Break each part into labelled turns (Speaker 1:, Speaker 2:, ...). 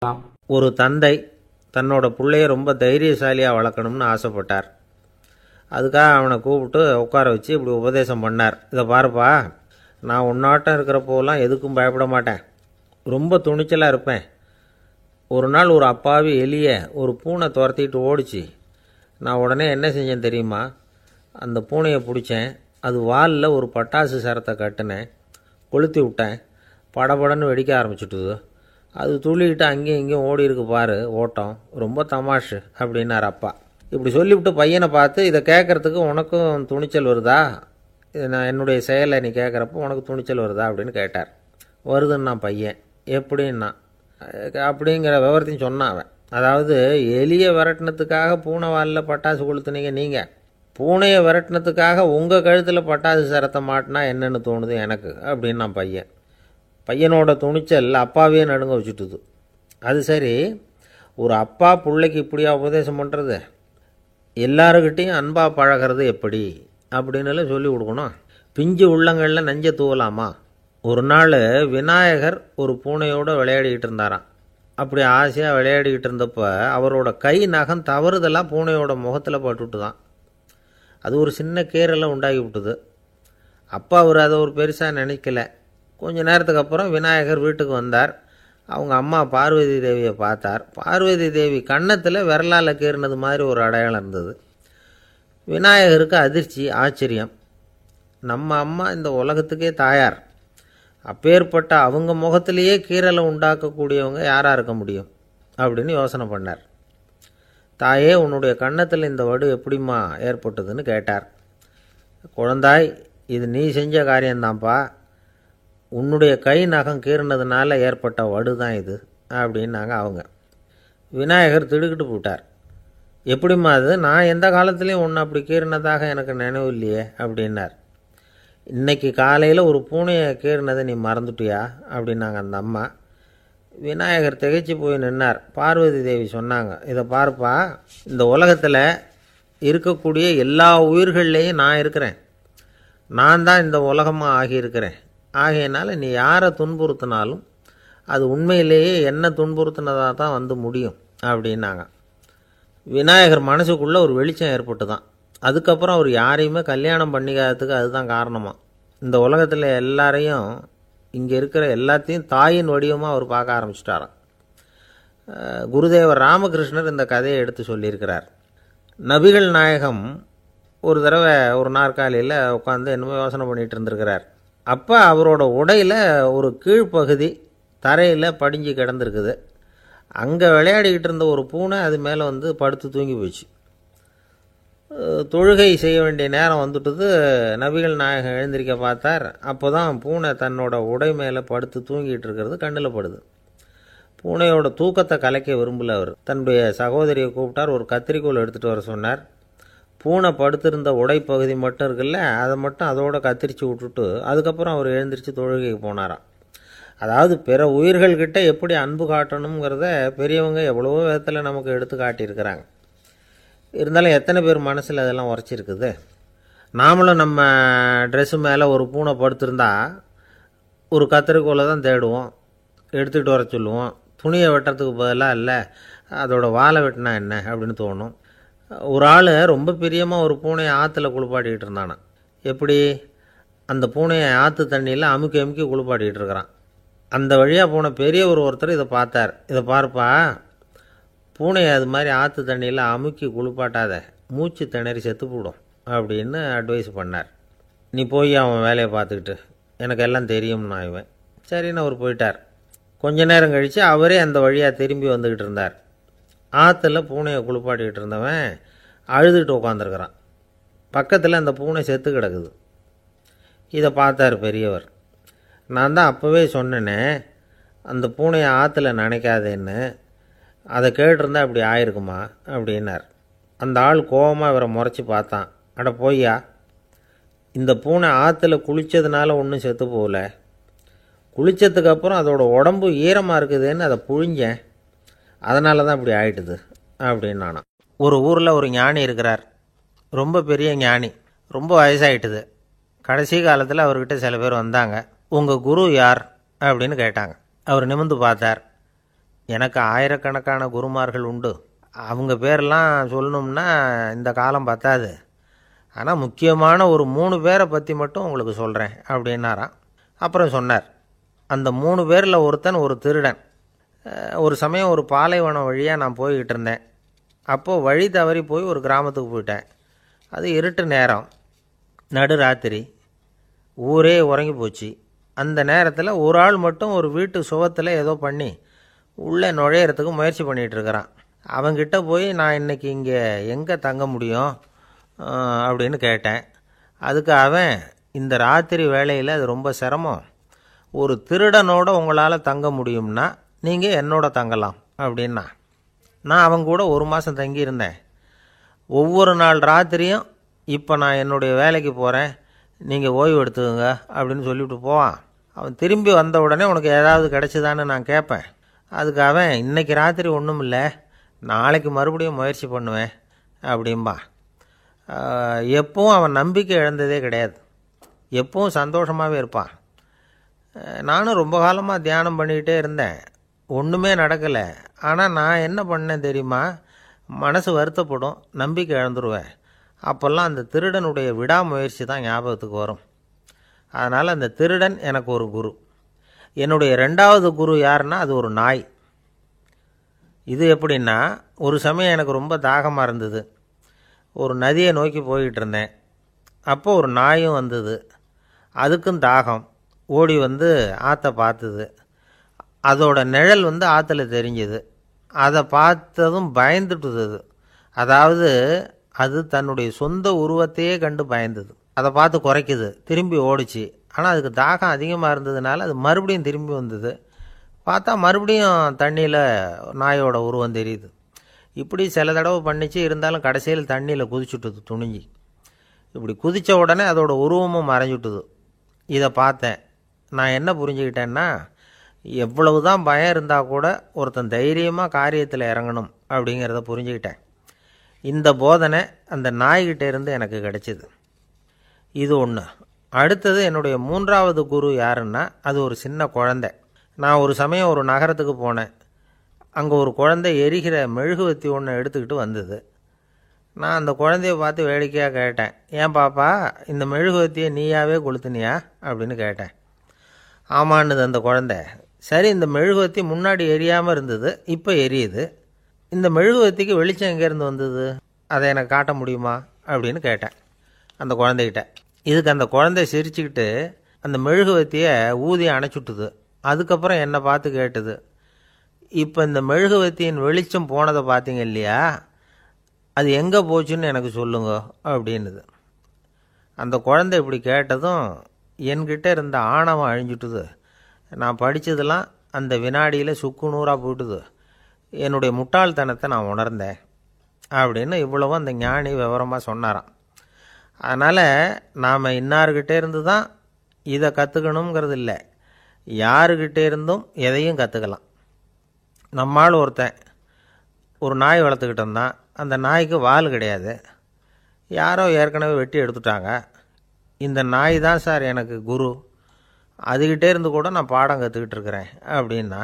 Speaker 1: ஒரு தந்தை தன்னோட பிள்ளைய ரொம்ப தைரியசாலியாக வளர்க்கணும்னு ஆசைப்பட்டார். அதுக்காக அவனை கூப்பிட்டு உட்கார வச்சு இப்படி உபதேசம் பண்ணார். இதை பாருப்பா, நான் உன்னாட்டம் இருக்கிறப்போலாம் எதுக்கும் பயப்பட மாட்டேன், ரொம்ப துணிச்சலாக இருப்பேன். ஒரு நாள் ஒரு அப்பாவி எலியை ஒரு பூனை துரத்திட்டு ஓடிச்சு. நான் உடனே என்ன செஞ்சேன் தெரியுமா? அந்த பூனையை பிடிச்சேன், அது வாலில் ஒரு பட்டாசு சரத்தை கட்டினேன், கொளுத்தி விட்டேன், படபடன்னு வெடிக்க ஆரம்பிச்சுட்டுது. அது துள்ளிக்கிட்டு அங்கேயும் இங்கேயும் ஓடி இருக்கு பாரு ஓட்டம், ரொம்ப தமாஷு அப்படின்னார் அப்பா. இப்படி சொல்லிவிட்டு பையனை பார்த்து, இதை கேட்குறதுக்கு உனக்கும் துணிச்சல் வருதா, நான் என்னுடைய செயலை நீ கேட்குறப்போ உனக்கு துணிச்சல் வருதா அப்படின்னு கேட்டார். வருதுன்னா பையன். எப்படின்னா அப்படிங்கிற விவரத்தையும் சொன்னான் அவன். அதாவது எலியை விரட்டினத்துக்காக பூனை வாலில் பட்டாசு கொளுத்துனீங்க நீங்கள், பூனையை விரட்டினத்துக்காக உங்கள் கழுத்தில் பட்டாசு சரத்தை மாட்டினா என்னென்னு தோணுது எனக்கு அப்படின்னு நான் பையன். பையனோட துணிச்சல் அப்பாவே நடுங்க வச்சுட்டுது. அது சரி, ஒரு அப்பா பிள்ளைக்கு இப்படியா உபதேசம் பண்ணுறது? எல்லாருக்கிட்டையும் அன்பாக பழகிறது எப்படி அப்படின்னு சொல்லி கொடுக்கணும். பிஞ்சு உள்ளங்களில் நெஞ்ச தூவலாமா? ஒரு நாள் விநாயகர் ஒரு பூனையோடு விளையாடிக்கிட்டு இருந்தாராம். அப்படி ஆசையாக விளையாடிக்கிட்டு இருந்தப்போ அவரோட கை நகம் தவறுதெல்லாம் பூனையோட முகத்தில் பட்டுட்டு தான். அது ஒரு சின்ன கீறலை உண்டாகி விட்டுது. அப்பா அவர் அதை ஒரு பெருசாக நினைக்கல. கொஞ்ச நேரத்துக்கு அப்புறம் விநாயகர் வீட்டுக்கு வந்தார். அவங்க அம்மா பார்வதி தேவியை பார்த்தார். பார்வதி தேவி கன்னத்தில் விரலால் கீறினது மாதிரி ஒரு அடையாளம் இருந்தது. விநாயகருக்கு அதிர்ச்சி, ஆச்சரியம். நம்ம அம்மா இந்த உலகத்துக்கே தாயார், அப்பேற்பட்ட அவங்க முகத்திலேயே கீறலை உண்டாக்கக்கூடியவங்க யாராக இருக்க முடியும் அப்படின்னு யோசனை பண்ணார். தாயே, உன்னுடைய கன்னத்தில் இந்த வடு எப்படிம்மா ஏற்பட்டதுன்னு கேட்டார். குழந்தாய், இது நீ செஞ்ச காரியம்தான்ப்பா, உன்னுடைய கை நகம் கீறினதுனால ஏற்பட்ட வடு தான் இது அப்படின்னாங்க அவங்க. விநாயகர் திடுக்கிட்டு போட்டார். எப்படிம்மா அது? நான் எந்த காலத்துலேயும் ஒன்று அப்படி கீறினதாக எனக்கு நினைவு இல்லையே அப்படின்னார். இன்னைக்கு காலையில் ஒரு பூனையை கீறினதை நீ மறந்துட்டியா அப்படின்னாங்க அந்த அம்மா. விநாயகர் திகைச்சு போய் நின்னார். பார்வதி தேவி சொன்னாங்க, இதை பார்ப்பா, இந்த உலகத்தில் இருக்கக்கூடிய எல்லா உயிர்கள்லேயும் நான் இருக்கிறேன், நான் தான் இந்த உலகமாக ஆகியிருக்கிறேன். ஆகையினால நீ யாரை துன்புறுத்தினாலும் அது உண்மையிலேயே என்ன துன்புறுத்தினதாக தான் வந்து முடியும் அப்படின்னாங்க. விநாயகர் மனசுக்குள்ளே ஒரு வெளிச்சம் ஏற்பட்டு தான். அதுக்கப்புறம் அவர் யாரையுமே கல்யாணம் பண்ணிக்காததுக்கு அதுதான் காரணமாக. இந்த உலகத்தில் எல்லாரையும், இங்கே இருக்கிற எல்லாத்தையும் தாயின் வடிவமாக அவர் பார்க்க ஆரம்பிச்சிட்டாராம். குருதேவர் ராமகிருஷ்ணர் இந்த கதையை எடுத்து சொல்லியிருக்கிறார். நபிகள் நாயகம் ஒரு தடவை ஒரு நாற்காலியில் உட்காந்து என்னமோ யோசனை பண்ணிகிட்டு இருந்திருக்கிறார். அப்போ அவரோட உடையில் ஒரு கீழ்ப்பகுதி தரையில் படிஞ்சு கிடந்திருக்குது. அங்கே விளையாடிக்கிட்டு இருந்த ஒரு பூனை அது மேலே வந்து படுத்து தூங்கி போச்சு. தொழுகை செய்ய வேண்டிய நேரம் வந்துட்டுது. நபிகள் நாயகம் எழுந்திருக்க பார்த்தார். அப்போ தான் பூனை தன்னோட உடை மேலே படுத்து தூங்கிட்டு இருக்கிறது கண்ணில் படுது. பூனையோட தூக்கத்தை கலைக்க விரும்பல அவர். தன்னுடைய சகோதரியை கூப்பிட்டார். ஒரு கத்திரிக்கோல் எடுத்துகிட்டு வர சொன்னார். பூனை படுத்திருந்த உடைப்பகுதி மட்டும் இருக்குல்ல, அதை மட்டும் அதோட கத்திரிச்சு விட்டுட்டு அதுக்கப்புறம் அவர் எழுந்திரிச்சு தொழுகைக்கு போனாராம். அதாவது பிற உயிர்கள்கிட்ட எப்படி அன்பு காட்டணுங்கிறத பெரியவங்க எவ்வளவோ விதத்தில் நமக்கு எடுத்து காட்டியிருக்கிறாங்க. இருந்தாலும் எத்தனை பேர் மனசில் அதெல்லாம் உரைச்சிருக்குது? நாமளும் நம்ம ட்ரெஸ்ஸு மேலே ஒரு பூனை படுத்திருந்தா ஒரு கத்திரிக்கோலை தான் தேடுவோம், எடுத்துக்கிட்டு வர சொல்லுவோம். துணியை வெட்டுறதுக்கு பதிலாக இல்லை அதோட வாழை வெட்டினா என்ன அப்படின்னு தோணும். ஒரு ஆள் ரொம்ப பிரியமாக ஒரு பூனையை ஆற்றுல குளிப்பாட்டிக்கிட்டு இருந்தானா. எப்படி? அந்த பூனையை ஆற்று தண்ணியில் அமுக்கி அமுக்கி குளிப்பாட்டிக்கிட்டு இருக்கிறான். அந்த வழியாக போன பெரியவர் ஒருத்தர் இதை பார்த்தார். இதை பார்ப்பா, பூனையை அது மாதிரி ஆற்று தண்ணியில் அமுக்கி குளிப்பாட்டாத, மூச்சு திணறி செத்து போடும் அப்படின்னு அட்வைஸ் பண்ணார். நீ போய் அவன் வேலையை பார்த்துக்கிட்டு, எனக்கு எல்லாம் தெரியும்னா இவன். சரின்னு அவர் போயிட்டார். கொஞ்ச நேரம் கழித்து அவரே அந்த வழியாக திரும்பி வந்துக்கிட்டு இருந்தார். ஆற்றுல பூனையை குளிப்பாட்டிக்கிட்டு இருந்தவன் அழுதுகிட்டு உட்காந்துருக்கிறான். பக்கத்தில் அந்த பூனை செத்து கிடக்குது. இதை பார்த்தார் பெரியவர். நான் தான் அப்போவே சொன்னேனே அந்த பூனையை ஆற்றுல நினைக்காதேன்னு, அதை கேட்டிருந்தா அப்படி ஆயிருக்குமா அப்படின்னார். அந்த ஆள் கோபமாக இவரை முறைச்சி பார்த்தான். அட போய்யா, இந்த பூனை ஆற்றுல குளித்ததுனால ஒன்றும் செத்து போகல, குளித்ததுக்கப்புறம் அதோட உடம்பு ஈரமாக இருக்குதுன்னு அதை புழிஞ்சேன், அதனால தான் இப்படி ஆயிட்டுது அப்படின்னு நானா. ஒரு ஊரில் ஒரு ஞானி இருக்கிறார். ரொம்ப பெரிய ஞானி, ரொம்ப வயசாகிட்டுது. கடைசி காலத்தில் அவர்கிட்ட சில பேர் வந்தாங்க. உங்கள் குரு யார் அப்படின்னு கேட்டாங்க. அவர் நிமிர்ந்து பார்த்தார். எனக்கு ஆயிரக்கணக்கான குருமார்கள் உண்டு. அவங்க பேரெல்லாம் சொல்லணும்னா இந்த காலம் பத்தாது. ஆனால் முக்கியமான ஒரு 3 பேரை பற்றி மட்டும் உங்களுக்கு சொல்கிறேன் அப்படின்னாராம். அப்புறம் சொன்னார், அந்த 3 பேரில் ஒருத்தன் ஒரு திருடன். ஒரு சமயம் ஒரு பாலைவனம் வழியாக நான் போய்கிட்டு இருந்தேன். அப்போது வழி தவறி போய் ஒரு கிராமத்துக்கு போயிட்டேன். அது இருட்டு நேரம், நடுராத்திரி, ஊரே உறங்கி போச்சு. அந்த நேரத்தில் ஒரு ஆள் மட்டும் ஒரு வீட்டு சுவத்தில் ஏதோ பண்ணி உள்ளே நுழையிறதுக்கு முயற்சி பண்ணிகிட்ருக்கிறான். அவங்கிட்ட போய் நான் இன்றைக்கி இங்கே எங்கே தங்க முடியும் அப்படின்னு கேட்டேன். அதுக்கு அவன், இந்த ராத்திரி வேளையில் அது ரொம்ப சிரமம், ஒரு திருடனோட உங்களால் தங்க முடியும்னா நீங்கள் என்னோட தங்கலாம் அப்படின்னா. நான் அவங்க கூட 1 மாதம் தங்கியிருந்தேன். ஒவ்வொரு நாள் ராத்திரியும் இப்போ நான் என்னுடைய வேலைக்கு போகிறேன், நீங்கள் ஓய்வு எடுத்துக்கோங்க அப்படின்னு சொல்லிவிட்டு போவான். அவன் திரும்பி வந்த உடனே உனக்கு ஏதாவது கிடச்சிதான்னு நான் கேட்பேன். அதுக்கு அவன், இன்றைக்கி ராத்திரி ஒன்றும் இல்லை, நாளைக்கு மறுபடியும் முயற்சி பண்ணுவேன் அப்படின்பா. எப்பவும் அவன் நம்பிக்கை இழந்ததே கிடையாது, எப்பவும் சந்தோஷமாகவே இருப்பான். நானும் ரொம்ப காலமாக தியானம் பண்ணிக்கிட்டே இருந்தேன், ஒன்றுமே நடக்கலை. ஆனால் நான் என்ன பண்ணேன் தெரியுமா, மனசு வருத்தப்படும், நம்பிக்கை இழந்துருவேன். அப்போல்லாம் அந்த திருடனுடைய விடாமுயற்சி தான் ஞாபகத்துக்கு வரும். அதனால் அந்த திருடன் எனக்கு ஒரு குரு. என்னுடைய 2வது குரு யாருன்னா அது ஒரு நாய். இது எப்படின்னா, ஒரு சமயம் எனக்கு ரொம்ப தாகமாக இருந்தது. ஒரு நதியை நோக்கி போய்கிட்டு இருந்தேன். அப்போ ஒரு நாயும் வந்தது. அதுக்கும் தாகம். ஓடி வந்து ஆற்றை பார்த்துது. அதோட நிழல் வந்து ஆற்றுல தெரிஞ்சுது. அதை பார்த்ததும் பயந்துட்டுது. அதாவது அது தன்னுடைய சொந்த உருவத்தையே கண்டு பயந்தது. அதை பார்த்து குறைக்குது, திரும்பி ஓடிச்சு. ஆனால் அதுக்கு தாகம் அதிகமாக இருந்ததுனால அது மறுபடியும் திரும்பி வந்தது. பார்த்தா மறுபடியும் தண்ணியில் நாயோட உருவம் தெரியுது. இப்படி சில தடவை பண்ணிச்சு. இருந்தாலும் கடைசியில் தண்ணியில் குதிச்சுட்டுது துணிஞ்சி. இப்படி குதித்த உடனே அதோட உருவமும் மறைஞ்சுட்டுது. இதை பார்த்தேன். நான் என்ன புரிஞ்சுக்கிட்டேன்னா, எவ்வளவு தான் பயம் இருந்தால் கூட ஒருத்தன் தைரியமாக காரியத்தில் இறங்கணும் அப்படிங்கிறத புரிஞ்சுக்கிட்டேன். இந்த போதனை அந்த நாய்கிட்ட இருந்து எனக்கு கிடைச்சிது. இது ஒன்று. அடுத்தது என்னுடைய 3வது குரு யாருன்னா அது ஒரு சின்ன குழந்தை. நான் ஒரு சமயம் ஒரு நகரத்துக்கு போனேன். அங்கே ஒரு குழந்தை எரிகிற மெழுகுவத்தி ஒன்று எடுத்துக்கிட்டு வந்தது. நான் அந்த குழந்தைய பார்த்து வேடிக்கையாக கேட்டேன், ஏன் பாப்பா, இந்த மெழுகுவத்தியை நீயாவே கொளுத்துனியா அப்படின்னு கேட்டேன். ஆமான்னுது அந்த குழந்தை. சரி, இந்த மெழுகுவத்தி முன்னாடி எரியாமல் இருந்தது, இப்போ எரியுது. இந்த மெழுகுவத்திக்கு வெளிச்சம் எங்கேருந்து வந்தது, அதை எனக்கு காட்ட முடியுமா அப்படின்னு கேட்டேன் அந்த குழந்தைகிட்ட. இதுக்கு அந்த குழந்தை சிரிச்சுக்கிட்டு அந்த மெழுகுவத்தியை ஊதி அணைச்சுட்டுது. அதுக்கப்புறம் என்னை பார்த்து கேட்டுது, இப்போ இந்த மெழுகுவத்தியின் வெளிச்சம் போனதை பார்த்தீங்க இல்லையா, அது எங்கே போச்சுன்னு எனக்கு சொல்லுங்க அப்படின்னுது. அந்த குழந்தை இப்படி கேட்டதும் என்கிட்ட இருந்த ஆணவம் அழிஞ்சுட்டுது. நான் படித்ததெல்லாம் அந்த வினாடியில் சுக்கு நூறாக போட்டுது. என்னுடைய முட்டாள்தனத்தை நான் உணர்ந்தேன் அப்படின்னு இவ்வளவும் அந்த ஞானி விவரமாக சொன்னாராம். அதனால் நாம் இன்னார்கிட்டே இருந்து தான் இதை கற்றுக்கணுங்கிறது இல்லை, யாருக்கிட்டே இருந்தும் எதையும் கற்றுக்கலாம். நம்மால் ஒருத்தன் ஒரு நாய் வளர்த்துக்கிட்டு இருந்தான். அந்த நாய்க்கு வால் கிடையாது. யாரோ ஏற்கனவே வெட்டி எடுத்துட்டாங்க. இந்த நாய் தான் சார் எனக்கு குரு, அதுக்கிட்டே இருந்து கூட நான் பாடம் கற்றுக்கிட்டு இருக்கிறேன் அப்படின்னா.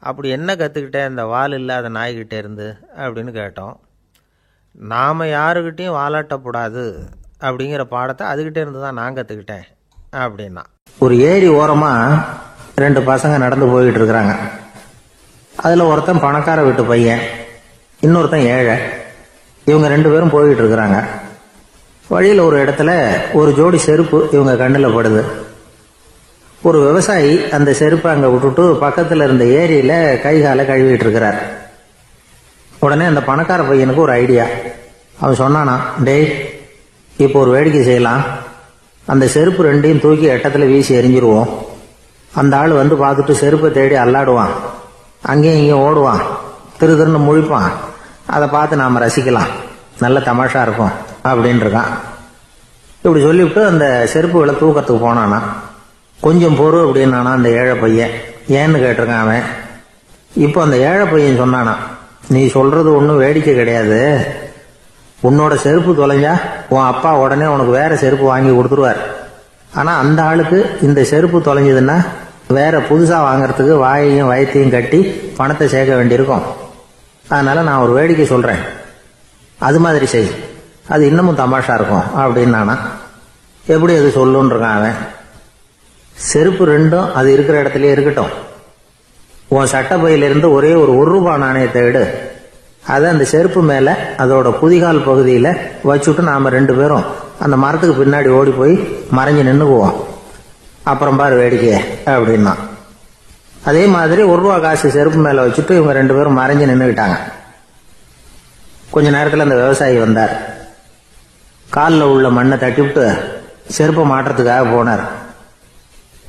Speaker 1: அப்படி என்ன கற்றுக்கிட்டேன் இந்த வால் இல்லாத நாய்கிட்டே இருந்து அப்படின்னு கேட்டோம். நாம் யாருக்கிட்டையும் வாலாட்டக்கூடாது அப்படிங்கிற பாடத்தை அதுக்கிட்டே இருந்து தான் நான் கற்றுக்கிட்டேன் அப்படின்னா. ஒரு ஏரி ஓரமாக 2 பசங்க நடந்து போய்கிட்டு இருக்கிறாங்க. அதில் ஒருத்தன் பணக்கார வீட்டு பையன், இன்னொருத்தன் ஏழை. இவங்க 2 பேரும் போய்கிட்டு இருக்கிறாங்க. வழியில் ஒரு இடத்துல ஒரு ஜோடி செருப்பு இவங்க கண்ணில் படுது. ஒரு விவசாயி அந்த செருப்பை அங்கே விட்டுட்டு பக்கத்தில் இருந்த ஏரியில் கை காலை கழுவிட்டு இருக்கிறார். உடனே அந்த பணக்கார பையனுக்கு ஒரு ஐடியா. அவன் சொன்னானா, டேய், இப்போ ஒரு வேடிக்கை செய்யலாம், அந்த செருப்பு 2ஐயும் தூக்கி எட்டத்தில் வீசி எரிஞ்சிருவோம். அந்த ஆள் வந்து பார்த்துட்டு செருப்பை தேடி அல்லாடுவான், அங்கேயும் இங்கேயும் ஓடுவான், திருன்னு முழிப்பான். அதை பார்த்து நாம் ரசிக்கலாம், நல்ல தமாஷா இருக்கும் அப்படின்னு இருக்கான். இப்படி சொல்லிவிட்டு அந்த செருப்புகளை தூக்கத்துக்கு போனானா. கொஞ்சம் பொறு அப்படின்னானா அந்த ஏழை பையன். ஏன்னு கேட்டிருக்கான் அவன். இப்போ அந்த ஏழை பையன் சொன்னானா, நீ சொல்றது ஒன்றும் வேடிக்கை கிடையாது, உன்னோட செருப்பு தொலைஞ்சா உன் அப்பா உடனே உனக்கு வேற செருப்பு வாங்கி கொடுத்துருவார். ஆனால் அந்த ஆளுக்கு இந்த செருப்பு தொலைஞ்சதுன்னா வேற புதுசாக வாங்கறதுக்கு வாயையும் வயத்தையும் கட்டி பணத்தை சேர்க்க வேண்டியிருக்கும். அதனால் நான் ஒரு வேடிக்கை சொல்கிறேன், அது மாதிரி செய், அது இன்னமும் தமாஷா இருக்கும் அப்படின்னு நானா. எப்படி அது சொல்லுன்னு இருக்கான் அவன். செருப்பு ரெண்டும் அது இருக்கிற இடத்துலயே இருக்கட்டும். உன் சட்டை பையிலிருந்து ஒரே ஒரு ரூபாய் நாணயத்தை எடு, அதை அந்த செருப்பு மேலே அதோட குதிகால் பகுதியில் வச்சுட்டு நாம் 2 பேரும் அந்த மரத்துக்கு பின்னாடி ஓடி போய் மறைஞ்சு நின்றுக்குவோம். அப்புறம் பாரு வேடிக்கையே அப்படின்னா. அதே மாதிரி ரூபா காசு செருப்பு மேலே வச்சுட்டு இவங்க 2 பேரும் மறைஞ்சு நின்றுக்கிட்டாங்க. கொஞ்ச நேரத்தில் அந்த விவசாயி வந்தார். காலில் உள்ள மண்ணை தட்டிவிட்டு செருப்பை மாட்டுறதுக்காக போனார்.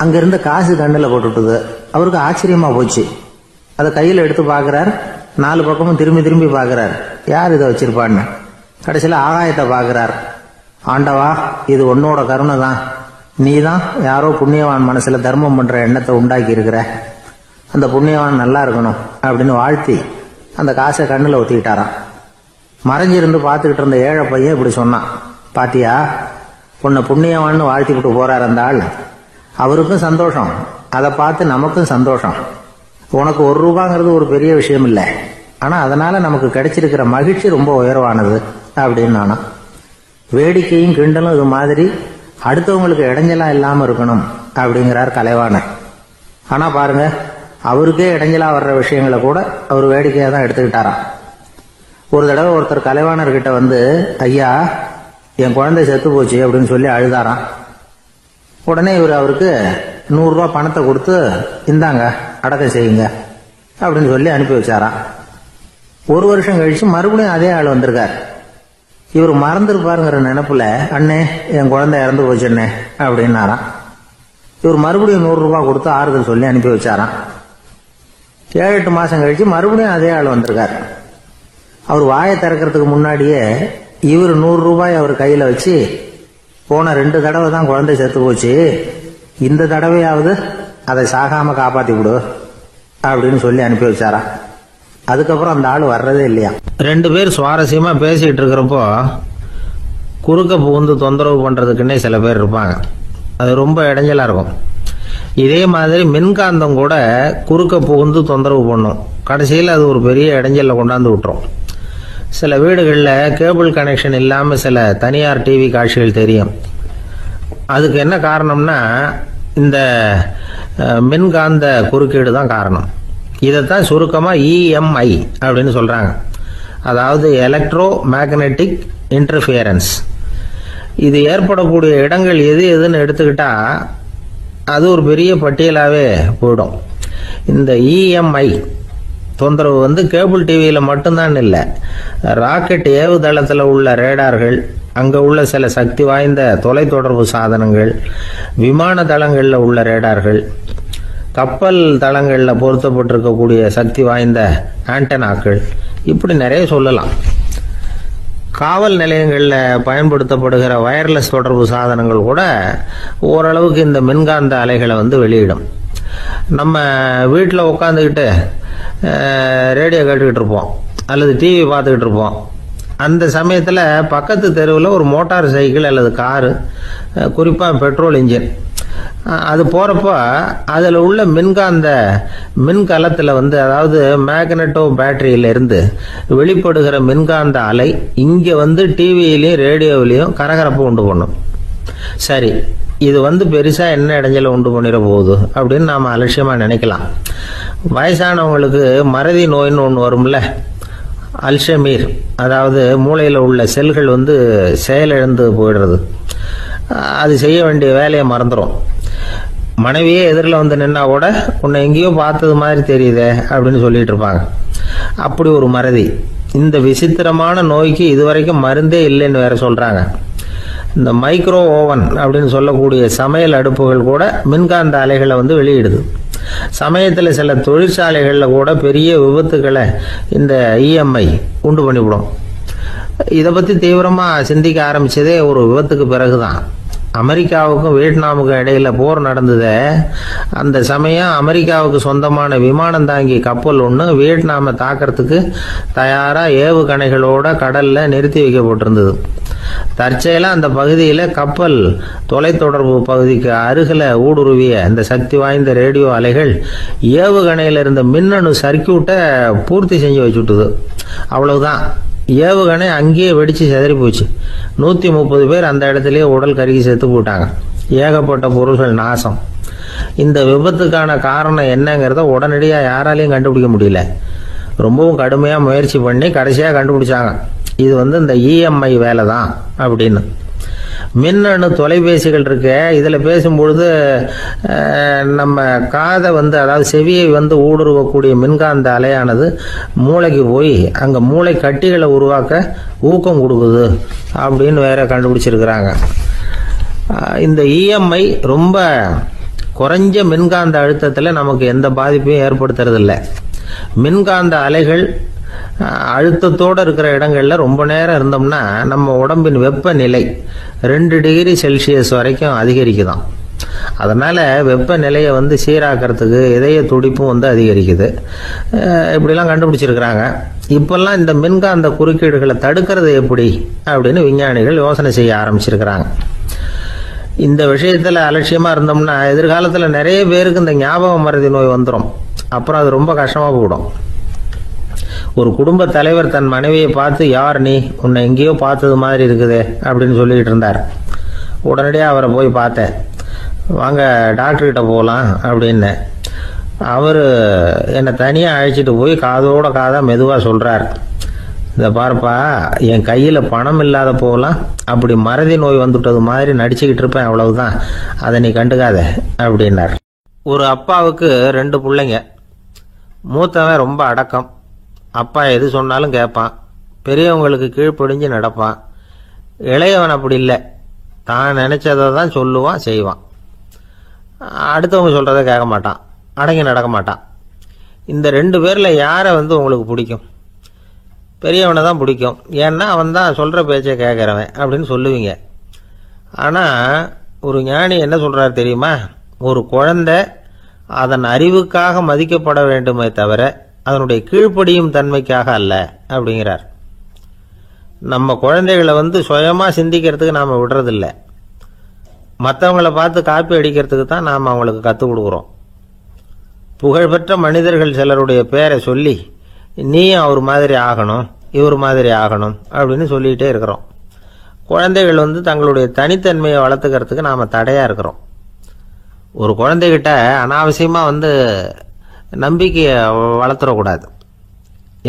Speaker 1: அங்கிருந்த காசு கண்ணில் போட்டுவிட்டது. அவருக்கு ஆச்சரியமா போச்சு. அதை கையில் எடுத்து பார்க்குறார். 4 பக்கமும் திரும்பி திரும்பி பார்க்குறார், யார் இதை வச்சிருப்பான்னு. கடைசியில் ஆகாயத்தை பார்க்குறார். ஆண்டவா, இது உன்னோட கருணை தான், நீ தான் யாரோ புண்ணியவான் மனசில் தர்மம் பண்ணுற எண்ணத்தை உண்டாக்கி இருக்கிற, அந்த புண்ணியவான் நல்லா இருக்கணும் அப்படின்னு வாழ்த்தி அந்த காசை கண்ணில் ஒத்திக்கிட்டாராம். மறைஞ்சிருந்து பார்த்துக்கிட்டு இருந்த ஏழை பையன் இப்படி சொன்னான், பாத்தியா, உன்னை புண்ணியவான்னு வாழ்த்திக்கிட்டு போறார் அந்த ஆள். அவருக்கும் சந்தோஷம், அதை பார்த்து நமக்கும் சந்தோஷம். உனக்கு ரூபாங்கிறது ஒரு பெரிய விஷயம் இல்லை, ஆனால் அதனால நமக்கு கிடைச்சிருக்கிற மகிழ்ச்சி ரொம்ப உயர்வானது அப்படின்னு நானும். வேடிக்கையும் கிண்டலும் இது மாதிரி அடுத்தவங்களுக்கு இடைஞ்சலா இல்லாமல் இருக்கணும் அப்படிங்கிறார் கலைவாணர். ஆனால் பாருங்க, அவருக்கே இடைஞ்சலா வர்ற விஷயங்களை கூட அவர் வேடிக்கையாக தான் எடுத்துக்கிட்டாராம். ஒரு தடவை ஒருத்தர் கலைவாணர்கிட்ட வந்து, ஐயா, என் குழந்தை செத்து போச்சு அப்படின்னு சொல்லி அழுதாராம். உடனே இவர் அவருக்கு 100 ரூபா பணத்தை கொடுத்து, இந்தாங்க அடக்கம் செய்யுங்க அப்படின்னு சொல்லி அனுப்பி வச்சாராம். 1 வருஷம் கழிச்சு மறுபடியும் அதே ஆள் வந்திருக்கார். இவர் மறந்துருப்பாருங்கிற நினைப்புல, அண்ணே என் குழந்தை இறந்து போச்சுண்ணே அப்படின்னாராம். இவர் மறுபடியும் 100 ரூபா கொடுத்து ஆறுதல் சொல்லி அனுப்பி வச்சாராம். 7-8 மாசம் கழிச்சு மறுபடியும் அதே ஆள் வந்திருக்கார். அவர் வாயை திறக்கிறதுக்கு முன்னாடியே இவர் 100 ரூபாய் அவர் கையில வச்சு, போன 2 தடவை தான் குழந்தை செத்து போச்சு, இந்த தடவையாவது அதை சாகாம காப்பாத்தி விடு அப்படின்னு சொல்லி அனுப்பி வச்சாரா. அதுக்கப்புறம் அந்த ஆள் வர்றதே இல்லையா. 2 பேர் சுவாரஸ்யமா பேசிட்டு இருக்கிறப்போ குறுக்க புகுந்து தொந்தரவு பண்றதுக்குன்னே சில பேர் இருப்பாங்க. அது ரொம்ப இடைஞ்சலா இருக்கும். இதே மாதிரி மின்காந்தம் கூட குறுக்க புகுந்து தொந்தரவு பண்ணும். கடைசியில் அது ஒரு பெரிய இடைஞ்சல கொண்டாந்து விட்டுரும். சில வீடுகளில் கேபிள் கனெக்ஷன் இல்லாமல் சில தனியார் டிவி காட்சிகள் தெரியும். அதுக்கு என்ன காரணம்னா, இந்த மின்காந்த குறுக்கீடு தான் காரணம். இதைத்தான் சுருக்கமாக இஎம்ஐ அப்படின்னு சொல்கிறாங்க. அதாவது எலக்ட்ரோ மேக்னெட்டிக் இன்டர்ஃபியரன்ஸ். இது ஏற்படக்கூடிய இடங்கள் எது எதுன்னு எடுத்துக்கிட்டா அது ஒரு பெரிய பட்டியலாகவே போயிடும். இந்த இஎம்ஐ தொந்தரவு வந்து கேபிள் டிவியில் மட்டும்தான் இல்லை, ராக்கெட் ஏவுதளத்தில் உள்ள ரேடார்கள், அங்கே உள்ள சில சக்தி வாய்ந்த தொலைத்தொடர்பு சாதனங்கள், விமான தளங்களில் உள்ள ரேடார்கள், கப்பல் தளங்களில் பொருத்தப்பட்டிருக்கக்கூடிய சக்தி வாய்ந்த ஆண்டனாக்கள், இப்படி நிறைய சொல்லலாம். காவல் நிலையங்களில் பயன்படுத்தப்படுகிற வயர்லெஸ் தொடர்பு சாதனங்கள் கூட ஓரளவுக்கு இந்த மின்காந்த அலைகளை வந்து வெளியிடும். நம்ம வீட்டில் உட்காந்துக்கிட்டு ரேடியோ கேட்டுக்கிட்டு இருப்போம் அல்லது டிவி பார்த்துக்கிட்டு இருப்போம். அந்த சமயத்தில் பக்கத்து தெருவில் ஒரு மோட்டார் சைக்கிள் அல்லது காரு, குறிப்பாக பெட்ரோல் இன்ஜின், அது போகிறப்போ அதில் உள்ள மின்கலத்தில் வந்து, அதாவது மேக்னெட்டோ பேட்டரியிலிருந்து வெளிப்படுகிற மின்காந்த அலை இங்கே வந்து டிவியிலையும் ரேடியோவிலையும் கரகரப்பு உண்டு பண்ணும். சரி, இது வந்து பெருசாக என்ன இடைஞ்சலை உண்டு பண்ணிட போகுது அப்படின்னு நாம் அலட்சியமாக நினைக்கலாம். வயசானவங்களுக்கு மறதி நோயின்னு ஒன்று வரும்ல, அல்ஷமீர், அதாவது மூளையில் உள்ள செல்கள் வந்து செயலிழந்து போயிடுறது, அது செய்ய வேண்டிய வேலையை மறந்துடும். மனைவியே எதிரில் வந்து நின்னா கூட உன்னை எங்கேயோ பார்த்தது மாதிரி தெரியுதே அப்படின்னு சொல்லிட்டு இருப்பாங்க. அப்படி ஒரு மறதி. இந்த விசித்திரமான நோய்க்கு இதுவரைக்கும் மருந்தே இல்லைன்னு வேற சொல்றாங்க. இந்த மைக்ரோ ஓவன் அப்படின்னு சொல்லக்கூடிய சமையல் அடுப்புகள் கூட மின்காந்த அலைகளை வந்து வெளியிடுது. சமயத்தில் சில தொழிற்சாலைகளில் கூட பெரிய விபத்துக்களை இந்த இஎம்ஐ உண்டு பண்ணிவிடும். இதை பற்றி தீவிரமாக சிந்திக்க ஆரம்பிச்சதே ஒரு விபத்துக்கு பிறகுதான். அமெரிக்காவுக்கும் வியட்நாமுக்கும் இடையில போர் நடந்தது. அந்த சமயம் அமெரிக்காவுக்கு சொந்தமான விமானம் தாங்கி கப்பல் ஒன்று வியட்நாமை தாக்கிறதுக்கு தயாராக ஏவுகணைகளோட கடல்ல நிறுத்தி வைக்கப்பட்டிருந்தது. தற்செயலாக அந்த பகுதியில் கப்பல் தொலைத்தொடர்பு பகுதிக்கு அருகில் ஊடுருவிய இந்த சக்தி வாய்ந்த ரேடியோ அலைகள் ஏவுகணையில் இருந்த மின்னணு சர்க்கியூட்டை பூர்த்தி செஞ்சு வச்சுட்டுது. அவ்வளவுதான், ஏவுகணை அங்கேயே வெடித்து சிதறி போச்சு. 130 பேர் அந்த இடத்துலயே உடல் கருகி செத்து போட்டாங்க. ஏகப்பட்ட பொருள்கள் நாசம். இந்த விபத்துக்கான காரணம் என்னங்கிறத உடனடியாக யாராலையும் கண்டுபிடிக்க முடியல. ரொம்பவும் கடுமையாக முயற்சி பண்ணி கடைசியாக கண்டுபிடிச்சாங்க, இது இந்த இஎம்ஐ வேலை தான் அப்படின்னு. மின்னணு தொலைபேசிகள் இருக்க, இதில் பேசும்பொழுது நம்ம காதை அதாவது செவியை ஊடுருவக்கூடிய மின்காந்த அலையானது மூளைக்கு போய் அங்கே மூளை கட்டிகளை உருவாக்க ஊக்கம் கொடுக்குது அப்படின்னு வேற கண்டுபிடிச்சிருக்கிறாங்க. இந்த இஎம்ஐ ரொம்ப குறைஞ்ச மின்காந்த அழுத்தத்தில் நமக்கு எந்த பாதிப்பையும் ஏற்படுத்துறதில்ல. மின்காந்த அலைகள் அழுத்தத்தோடு இருக்கிற இடங்களில் ரொம்ப நேரம் இருந்தோம்னா நம்ம உடம்பின் வெப்பநிலை 2 டிகிரி செல்சியஸ் வரைக்கும் அதிகரிக்குதாம். அதனால் வெப்பநிலையை சீராக்கிறதுக்கு இதய துடிப்பும் அதிகரிக்குது. இப்படிலாம் கண்டுபிடிச்சிருக்கிறாங்க. இப்பெல்லாம் இந்த மின்காந்த குறுக்கீடுகளை தடுக்கிறது எப்படி அப்படின்னு விஞ்ஞானிகள் யோசனை செய்ய ஆரம்பிச்சிருக்கிறாங்க. இந்த விஷயத்தில் அலட்சியமாக இருந்தோம்னா எதிர்காலத்தில் நிறைய பேருக்கு இந்த ஞாபக மறதி நோய் வந்துடும். அப்புறம் அது ரொம்ப கஷ்டமாக போயிடும். ஒரு குடும்ப தலைவர் தன் மனைவியை பார்த்து, யார் நீ, உன்னை எங்கேயோ பார்த்தது மாதிரி இருக்குதே அப்படின்னு சொல்லிக்கிட்டு இருந்தார். உடனடியாக அவரை போய் பார்த்தேன். வாங்க டாக்டர்கிட்ட போகலாம் அப்படின்னு. அவர் என்னை தனியாக அழைச்சிட்டு போய் காதோட காதாக மெதுவாக சொல்கிறார், இதை பாருப்பா, என் கையில் பணம் இல்லாத போகலாம், அப்படி மறதி நோய் வந்துட்டது மாதிரி நடிச்சுக்கிட்டு இருப்பேன், அவ்வளவுதான், அதை நீ கண்டுக்காத அப்படின்னார். ஒரு அப்பாவுக்கு 2 பிள்ளைங்க. மூத்தவன் ரொம்ப அடக்கம். அப்பா எது சொன்னாலும் கேட்பான், பெரியவங்களுக்கு கீழ்ப்படிஞ்சு நடப்பான். இளையவன் அப்படி இல்லை, தான் நினைச்சதை தான் சொல்லுவான், செய்வான். அடுத்தவங்க சொல்கிறத கேட்க மாட்டான், அடங்கி நடக்க மாட்டான். இந்த 2 பேரில் யாரை உங்களுக்கு பிடிக்கும்? பெரியவனை தான் பிடிக்கும். ஏன்னா அவன் தான் சொல்கிற பேச்சை கேட்குறவன் அப்படின்னு சொல்லுவீங்க. ஆனால் ஒரு ஞானி என்ன சொல்கிறார் தெரியுமா? ஒரு குழந்தை அதன் அறிவுக்காக மதிக்கப்பட வேண்டுமே தவிர அதனுடைய கீழ்ப்படியும் தன்மைக்காக அல்ல அப்படிங்கிறார். நம்ம குழந்தைகளை சுயமாக சிந்திக்கிறதுக்கு நாம் விடுறதில்லை. மற்றவங்கள பார்த்து காப்பி அடிக்கிறதுக்கு தான் நாம் அவங்களுக்கு கற்றுக் கொடுக்குறோம். புகழ்பெற்ற மனிதர்கள் சிலருடைய பேரை சொல்லி, நீயும் அவர் மாதிரி ஆகணும், இவர் மாதிரி ஆகணும் அப்படின்னு சொல்லிகிட்டே இருக்கிறோம். குழந்தைகள் தங்களுடைய தனித்தன்மையை வளர்த்துக்கிறதுக்கு நாம் தடையாக இருக்கிறோம். ஒரு குழந்தைகிட்ட அனாவசியமாக நம்பிக்கையை வளர்த்துடக்கூடாது,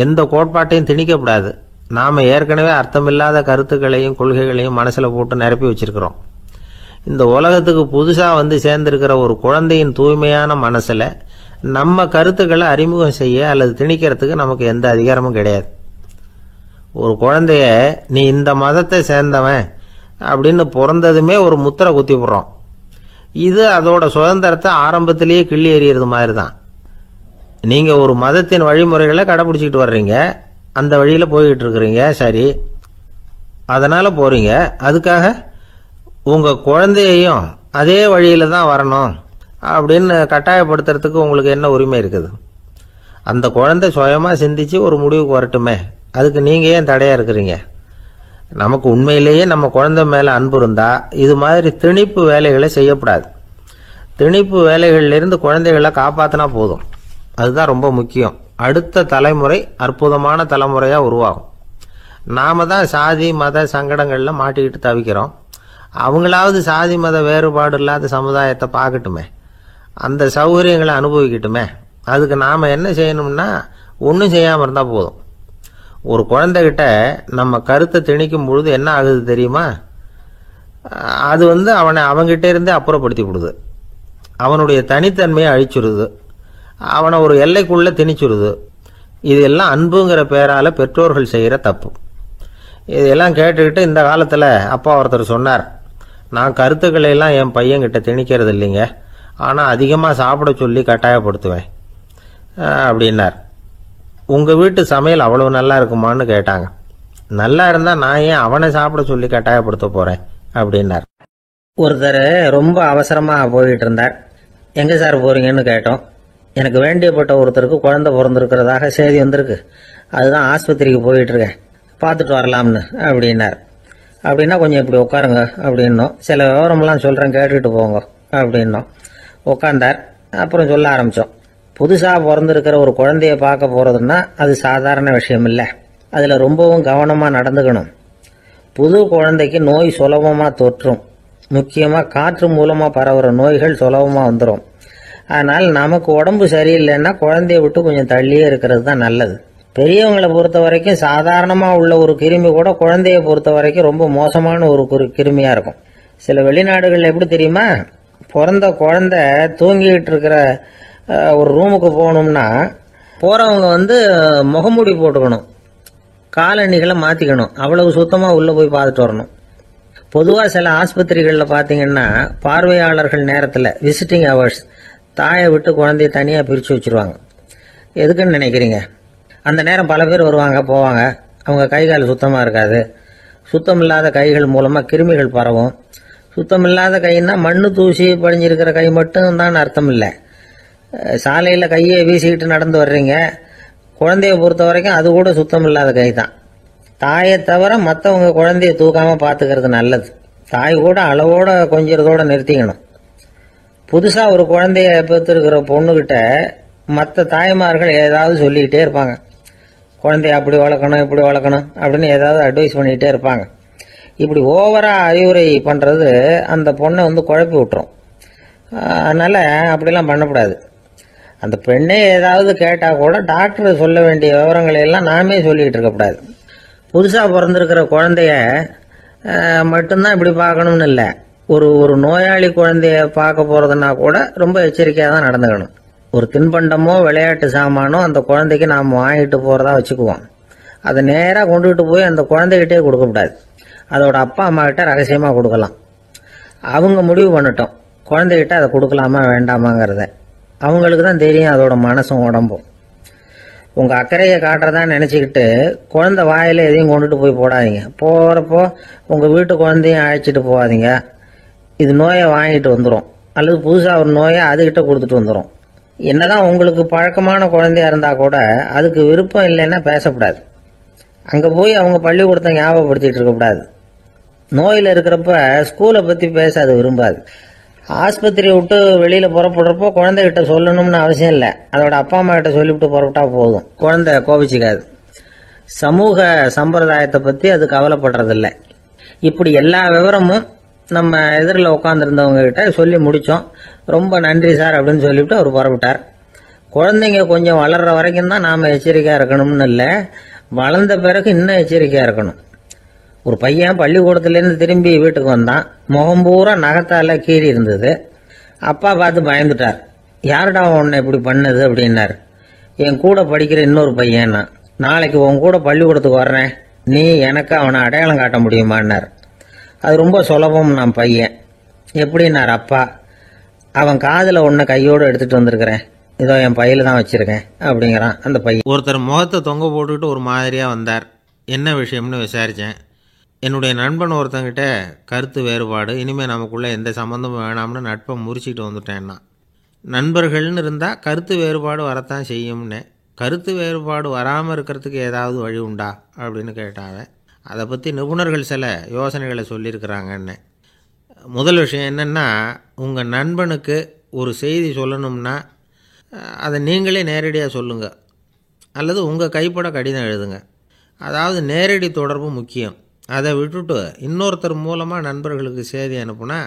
Speaker 1: எந்த கோட்பாட்டையும் திணிக்கக்கூடாது. நாம் ஏற்கனவே அர்த்தமில்லாத கருத்துக்களையும் கொள்கைகளையும் மனசில் போட்டு நிரப்பி வச்சிருக்கிறோம். இந்த உலகத்துக்கு புதுசாக சேர்ந்திருக்கிற ஒரு குழந்தையின் தூய்மையான மனசில் நம்ம கருத்துக்களை அறிமுகம் செய்ய அல்லது திணிக்கிறதுக்கு நமக்கு எந்த அதிகாரமும் கிடையாது. ஒரு குழந்தைய நீ இந்த மதத்தை சேர்ந்தவன் அப்படின்னு பிறந்ததுமே ஒரு முத்திரை குத்தி போடுறோம். இது அதோட சுதந்திரத்தை ஆரம்பத்திலேயே கிள்ளி எறிகிறது மாதிரி தான். நீங்கள் ஒரு மதத்தின் வழிமுறைகளை கடைபிடிச்சிக்கிட்டு வர்றீங்க, அந்த வழியில் போய்கிட்டு இருக்கிறீங்க, சரி, அதனால் போகிறீங்க. அதுக்காக உங்கள் குழந்தையையும் அதே வழியில் தான் வரணும் அப்படின்னு கட்டாயப்படுத்துறதுக்கு உங்களுக்கு என்ன உரிமை இருக்குது? அந்த குழந்தை சுயமாக சிந்திச்சு ஒரு முடிவுக்கு வரட்டுமே, அதுக்கு நீங்கள் ஏன் தடையாக இருக்கிறீங்க? நமக்கு உண்மையிலேயே நம்ம குழந்தை மேலே அன்பு இருந்தால் இது மாதிரி திணிப்பு வேலைகளை செய்யக்கூடாது. திணிப்பு வேலைகளிலிருந்து குழந்தைகளை காப்பாற்றினா போதும். அதுதான் ரொம்ப முக்கியம். அடுத்த தலைமுறை அற்புதமான தலைமுறையாக உருவாகும். நாம தான் சாதி மத சங்கடங்களில் மாட்டிக்கிட்டு தவிக்கிறோம். அவங்களாவது சாதி மத வேறுபாடு இல்லாத சமுதாயத்தை பார்க்கட்டுமே, அந்த சௌகரியங்களை அனுபவிக்கட்டுமே. அதுக்கு நாம் என்ன செய்யணும்னா ஒன்றும் செய்யாமல் இருந்தால் போதும். ஒரு குழந்தைகிட்ட நம்ம கருத்தை திணிக்கும் பொழுது என்ன ஆகுது தெரியுமா? அது அவனை அவங்கிட்ட இருந்தே அப்புறப்படுத்தி விடுது. அவனுடைய தனித்தன்மையை அழிச்சுடுது. அவனை ஒரு எல்லைக்குள்ளே திணிச்சுடுது. இதெல்லாம் அன்புங்கிற பேரால் பெற்றோர்கள் செய்கிற தப்பு. இதெல்லாம் கேட்டுக்கிட்டு இந்த காலத்தில் அப்பா ஒருத்தர் சொன்னார், நான் கருத்துக்களை எல்லாம் என் பையன்கிட்ட திணிக்கிறது இல்லைங்க, ஆனால் அதிகமாக சாப்பிட சொல்லி கட்டாயப்படுத்துவேன் அப்படின்னார். உங்கள் வீட்டு சமையல் அவ்வளோ நல்லா இருக்குமான்னு கேட்டாங்க. நல்லா இருந்தால் நான் ஏன் அவனை சாப்பிட சொல்லி கட்டாயப்படுத்த போகிறேன் அப்படின்னார். ஒருத்தர் ரொம்ப அவசரமாக போயிட்டு இருந்தார். எங்கே சார் போகிறீங்கன்னு கேட்டோம். எனக்கு வேண்டியப்பட்ட ஒருத்தருக்கு குழந்தை பிறந்திருக்கிறதாக செய்தி வந்திருக்கு, அதுதான் ஆஸ்பத்திரிக்கு போயிட்டுருக்கேன், பார்த்துட்டு வரலாம்னு அப்படின்னார். அப்படின்னா கொஞ்சம் இப்படி உட்காருங்க அப்படின்னோம். சில விவரமெல்லாம் சொல்கிறேன் கேட்டுக்கிட்டு போங்க அப்படின்னோம். உட்காந்தார். அப்புறம் சொல்ல ஆரம்பித்தோம். புதுசாக பிறந்திருக்கிற ஒரு குழந்தைய பார்க்க போகிறதுன்னா அது சாதாரண விஷயம் இல்லை. அதில் ரொம்பவும் கவனமாக நடந்துக்கணும். புது குழந்தைக்கு நோய் சுலபமாக தொற்றும். முக்கியமாக காற்று மூலமாக பரவுகிற நோய்கள் சுலபமாக வந்துடும். அதனால் நமக்கு உடம்பு சரியில்லைன்னா குழந்தைய விட்டு கொஞ்சம் தள்ளியே இருக்கிறது தான் நல்லது. பெரியவங்களை பொறுத்த வரைக்கும் சாதாரணமாக உள்ள ஒரு கிருமி கூட குழந்தைய பொறுத்த வரைக்கும் ரொம்ப மோசமான ஒரு கிருமியாக இருக்கும். சில வெளிநாடுகள் எப்படி தெரியுமா, பிறந்த குழந்தை தூங்கிட்டு இருக்கிற ஒரு ரூமுக்கு போகணும்னா போகிறவங்க முகமூடி போட்டுக்கணும், காலணிகளை மாற்றிக்கணும், அவ்வளவு சுத்தமாக உள்ளே போய் பார்த்துட்டு வரணும். பொதுவாக சில ஆஸ்பத்திரிகளில் பார்த்தீங்கன்னா பார்வையாளர்கள் நேரத்தில் விசிட்டிங் ஹவர்ஸ் தாயை விட்டு குழந்தைய தனியாக பிரித்து வச்சுருவாங்க. எதுக்குன்னு நினைக்கிறீங்க? அந்த நேரம் பல பேர் வருவாங்க போவாங்க. அவங்க கை கால் சுத்தமாக இருக்காது. சுத்தம் இல்லாத கைகள் மூலமாக கிருமிகள் பரவும். சுத்தம் இல்லாத கைன்னா மண்ணு தூசி படிஞ்சிருக்கிற கை மட்டும் தான் அர்த்தம் இல்லை. சாலையில் கையை வீசிக்கிட்டு நடந்து வர்றீங்க, குழந்தைய பொறுத்த வரைக்கும் அது கூட சுத்தம் இல்லாத கை தான். தாயை தவிர மற்றவங்க குழந்தைய தூக்காமல் பார்த்துக்கிறது நல்லது. தாய் கூட அளவோட கொஞ்சிறதோட நிறுத்திக்கணும். புதுசாக ஒரு குழந்தைய பெற்றிருக்கிற பொண்ணுகிட்ட மற்ற தாய்மார்கள் ஏதாவது சொல்லிக்கிட்டே இருப்பாங்க. குழந்தைய அப்படி வளர்க்கணும் இப்படி வளர்க்கணும் அப்படின்னு ஏதாவது அட்வைஸ் பண்ணிக்கிட்டே இருப்பாங்க. இப்படி ஓவராக அறிவுரை பண்ணுறது அந்த பொண்ணை குழப்பி விட்டுரும். அதனால் அப்படிலாம் பண்ணக்கூடாது. அந்த பெண்ணே ஏதாவது கேட்டால் கூட டாக்டர் சொல்ல வேண்டிய விவரங்களை எல்லாம் நாமே சொல்லிக்கிட்டு இருக்கக்கூடாது. புதுசாக பிறந்திருக்கிற குழந்தைய மட்டும்தான் இப்படி பார்க்கணும்னு இல்லை. ஒரு நோயாளி குழந்தைய பார்க்க போகிறதுனா கூட ரொம்ப எச்சரிக்கையாக தான் நடந்துக்கணும். ஒரு தின்பண்டமோ விளையாட்டு சாமானோ அந்த குழந்தைக்கு நாம் வாங்கிட்டு போகிறதா வச்சுக்குவோம். அதை நேராக கொண்டுகிட்டு போய் அந்த குழந்தைகிட்டே கொடுக்கக்கூடாது. அதோட அப்பா அம்மா கிட்ட ரகசியமாக கொடுக்கலாம். அவங்க முடிவு பண்ணட்டும் குழந்தைகிட்ட அதை கொடுக்கலாமா வேண்டாமாங்கிறத. அவங்களுக்கு தான் தெரியும் அதோட மனசும் உடம்பும். உங்கள் அக்கறையை காட்டுறதா நினச்சிக்கிட்டு குழந்தை வாயில் எதையும் கொண்டுட்டு போய் போடாதீங்க. போகிறப்போ உங்கள் வீட்டு குழந்தையும் அழைச்சிட்டு போகாதீங்க. இது நோயை வாங்கிட்டு வந்துடும், அல்லது புதுசாக ஒரு நோயை அதுகிட்ட கொடுத்துட்டு வந்துடும். என்னதான் உங்களுக்கு பழக்கமான குழந்தையா இருந்தால் கூட அதுக்கு விருப்பம் இல்லைன்னா பேசக்கூடாது. அங்கே போய் அவங்க பள்ளிக்கூடத்தை ஞாபகப்படுத்திட்டு இருக்கக்கூடாது. நோயில் இருக்கிறப்ப ஸ்கூலை பற்றி பேச அது விரும்பாது. ஆஸ்பத்திரியை விட்டு வெளியில் புறப்படுறப்போ குழந்தைகிட்ட சொல்லணும்னு அவசியம் இல்லை. அதோட அப்பா அம்மா கிட்ட சொல்லிவிட்டு புறப்பட்டா போதும். குழந்தை கோபிச்சிக்காது. சமூக சம்பிரதாயத்தை பற்றி அது கவலைப்படுறதில்லை. இப்படி எல்லா விவரமும் நம்ம எதிரில் உட்காந்துருந்தவங்க கிட்ட சொல்லி முடித்தோம். ரொம்ப நன்றி சார் அப்படின்னு சொல்லிவிட்டு அவர் புறப்பட்டார். குழந்தைங்க கொஞ்சம் வளர்கிற வரைக்கும் தான் நாம் எச்சரிக்கையாக இருக்கணும்னு இல்லை, வளர்ந்த பிறகு இன்னும் எச்சரிக்கையாக இருக்கணும். ஒரு பையன் பள்ளிக்கூடத்துலேருந்து திரும்பி வீட்டுக்கு வந்தான். முகம் பூரா நகத்தால் கீறி இருந்தது. அப்பா பார்த்து பயந்துட்டார். யாருடா உன்னை இப்படி பண்ணது அப்படின்னார். என் கூட படிக்கிற இன்னொரு பையன்னா. நாளைக்கு உன் கூட பள்ளிக்கூடத்துக்கு வர்றேன், நீ எனக்கு அவனை அடையாளம் காட்ட முடியுமான்னார். அது ரொம்ப சுலபம் நான் பையன். எப்படின்னார் அப்பா. அவன் காதில் ஒன்றை கையோடு எடுத்துகிட்டு வந்திருக்கிறேன், இதோ என் பையில தான் வச்சுருக்கேன் அப்படிங்கிறான் அந்த பையன். ஒருத்தர் முகத்தை தொங்க போட்டுக்கிட்டு ஒரு மாதிரியாக வந்தார். என்ன விஷயம்னு விசாரித்தேன். என்னுடைய நண்பன் ஒருத்தங்கிட்ட கருத்து வேறுபாடு, இனிமேல் நமக்குள்ளே எந்த சம்மந்தமும் வேணாம்னு நட்பை முறிச்சிட்டு வந்துட்டேன்னா. நண்பர்கள்னு இருந்தால் கருத்து வேறுபாடு வரத்தான் செய்யும்னு. கருத்து வேறுபாடு வராமல் இருக்கிறதுக்கு ஏதாவது வழி உண்டா அப்படின்னு கேட்டாவே. அதை பற்றி நிபுணர்கள் சில யோசனைகளை சொல்லியிருக்கிறாங்கன்னு. முதல் விஷயம் என்னென்னா, உங்கள் நண்பனுக்கு ஒரு செய்தி சொல்லணும்னா அதை நீங்களே நேரடியாக சொல்லுங்கள், அல்லது உங்கள் கைப்பட கடிதம் எழுதுங்க. அதாவது நேரடி தொடர்பு முக்கியம். அதை விட்டுட்டு இன்னொருத்தர் மூலமாக நண்பர்களுக்கு செய்தி அனுப்புனா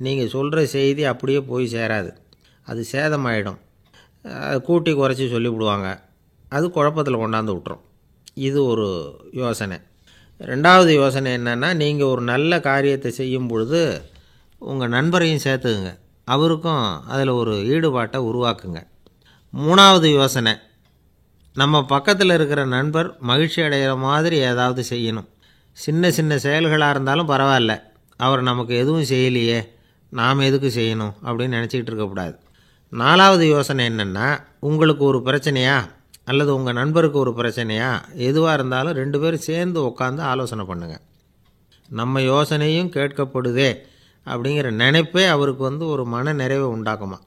Speaker 1: நீங்கள் சொல்கிற செய்தி அப்படியே போய் சேராது, அது சேதமாயிடும். கூட்டி குறைச்சி சொல்லிவிடுவாங்க, அது குழப்பத்தில் கொண்டாந்து விட்டுரும். இது ஒரு யோசனை. ரெண்டாவது யோசனை என்னென்னா, நீங்கள் ஒரு நல்ல காரியத்தை செய்யும் பொழுது உங்கள் நண்பரையும் சேர்த்துக்குங்க, அவருக்கும் அதில் ஒரு ஈடுபாட்டை உருவாக்குங்க. மூணாவது யோசனை, நம்ம பக்கத்தில் இருக்கிற நண்பர் மகிழ்ச்சி அடைகிற மாதிரி ஏதாவது செய்யணும். சின்ன சின்ன செயல்களாக இருந்தாலும் பரவாயில்ல, அவர் நமக்கு எதுவும் செய்யலையே, நாம் எதுக்கு செய்யணும் அப்படின்னு நினச்சிக்கிட்டு இருக்கக்கூடாது. நாலாவது யோசனை என்னென்னா, உங்களுக்கு ஒரு பிரச்சனையா அல்லது உங்கள் நண்பருக்கு ஒரு பிரச்சனையா, எதுவாக இருந்தாலும் 2 பேரும் சேர்ந்து உட்காந்து ஆலோசனை பண்ணுங்கள். நம்ம யோசனையும் கேட்கப்படுதே அப்படிங்கிற நினைப்பே அவருக்கு ஒரு மன நிறைவை உண்டாக்குமா.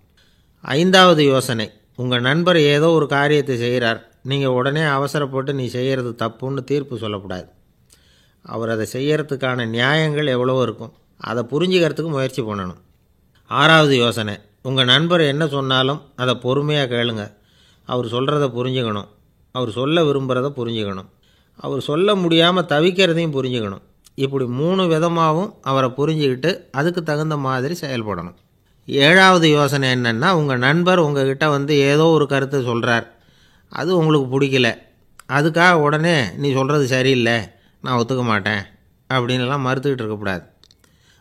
Speaker 1: 5வது யோசனை, உங்கள் நண்பர் ஏதோ ஒரு காரியத்தை செய்கிறார், நீங்கள் உடனே அவசரப்பட்டு நீ செய்கிறது தப்புன்னு தீர்ப்பு சொல்லக்கூடாது. அவர் அதை செய்யறதுக்கான நியாயங்கள் எவ்வளவோ இருக்கும். அதை புரிஞ்சுக்கிறதுக்கு முயற்சி பண்ணணும். 6வது யோசனை, உங்கள் நண்பர் என்ன சொன்னாலும் அதை பொறுமையாக கேளுங்க. அவர் சொல்கிறத புரிஞ்சுக்கணும். அவர் சொல்ல விரும்புகிறத புரிஞ்சுக்கணும். அவர் சொல்ல முடியாமல் தவிக்கிறதையும் புரிஞ்சுக்கணும். இப்படி 3 விதமாகவும் அவரை புரிஞ்சுக்கிட்டு அதுக்கு தகுந்த மாதிரி செயல்படணும். 7வது யோசனை என்னென்னா, உங்கள் நண்பர் உங்ககிட்ட வந்து ஏதோ ஒரு கருத்தை சொல்கிறார், அது உங்களுக்கு பிடிக்கல, அதுக்காக உடனே நீ சொல்கிறது சரியில்லை, நான் ஒத்துக்க மாட்டேன் அப்படின்லாம் மறுத்துக்கிட்டு இருக்கக்கூடாது.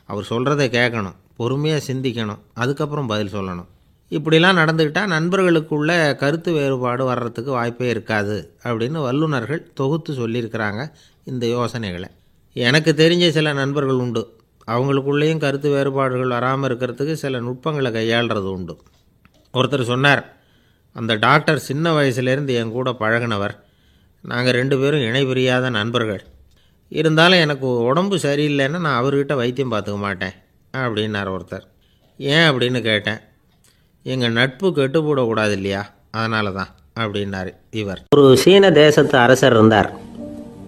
Speaker 1: அவர் சொல்கிறத கேட்கணும், பொறுமையாக சிந்திக்கணும், அதுக்கப்புறம் பதில் சொல்லணும். இப்படிலாம் நடந்துக்கிட்டால் நண்பர்களுக்குள்ள கருத்து வேறுபாடு வர்றதுக்கு வாய்ப்பே இருக்காது அப்படின்னு வல்லுநர்கள் தொகுத்து சொல்லியிருக்கிறாங்க இந்த யோசனைகளை. எனக்கு தெரிஞ்ச சில நண்பர்கள் உண்டு. அவங்களுக்குள்ளேயும் கருத்து வேறுபாடுகள் வராமல் இருக்கிறதுக்கு சில நுட்பங்களை கையாளுறது உண்டு. ஒருத்தர் சொன்னார், அந்த டாக்டர் சின்ன வயசுலேருந்து என் கூட பழகினவர். நாங்கள் 2 பேரும் இணை பிரியாத நண்பர்கள். இருந்தாலும் எனக்கு உடம்பு சரியில்லைன்னா நான் அவர்கிட்ட வைத்தியம் பார்த்துக்க மாட்டேன் அப்படின்னார் ஒருத்தர். ஏன் அப்படின்னு கேட்டேன். எங்கள் நட்பு கெட்டுப்போடக்கூடாது இல்லையா, அதனால தான் அப்படின்னார் இவர். ஒரு சீன தேசத்து அரசர் இருந்தார்.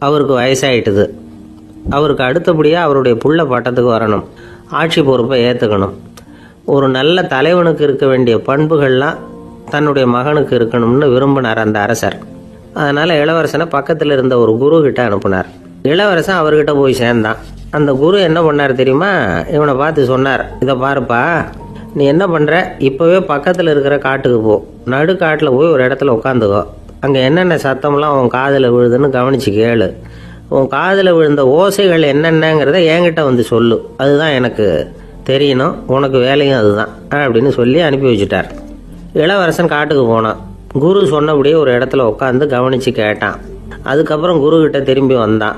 Speaker 1: அவருக்கு வயசாயிட்டுது. அவருக்கு அடுத்தபடியாக அவருடைய புள்ள பட்டத்துக்கு வரணும், ஆட்சி பொறுப்பை ஏற்றுக்கணும். ஒரு நல்ல தலைவனுக்கு இருக்க வேண்டிய பண்புகள்லாம் தன்னுடைய மகனுக்கு இருக்கணும்னு விரும்பினார் அந்த அரசர். அதனால் இளவரசனை பக்கத்தில் இருந்த ஒரு குரு கிட்ட அனுப்புனார். இளவரசன் அவர்கிட்ட போய் சேர்ந்தான். அந்த குரு என்ன பண்ணார் தெரியுமா, இவனை பார்த்து சொன்னார், இதை பாருப்பா, நீ என்ன பண்ணுற, இப்போவே பக்கத்தில் இருக்கிற காட்டுக்கு போ, நடுக்காட்டில் போய் ஒரு இடத்துல உட்காந்துக்கோ, அங்கே என்னென்ன சத்தம்லாம் உன் காதில் விழுதுன்னு கவனித்து கேளு, உன் காதில் விழுந்த ஓசைகள் என்னென்னங்கிறத என்கிட்ட வந்து சொல்லு, அதுதான் எனக்கு தெரியணும், உனக்கு வேலையும் அதுதான் அப்படின்னு சொல்லி அனுப்பி வச்சுட்டார். இளவரசன் காட்டுக்கு போனான். குரு சொன்னபடியே ஒரு இடத்துல உட்காந்து கவனித்து கேட்டான். அதுக்கப்புறம் குருக்கிட்ட திரும்பி வந்தான்.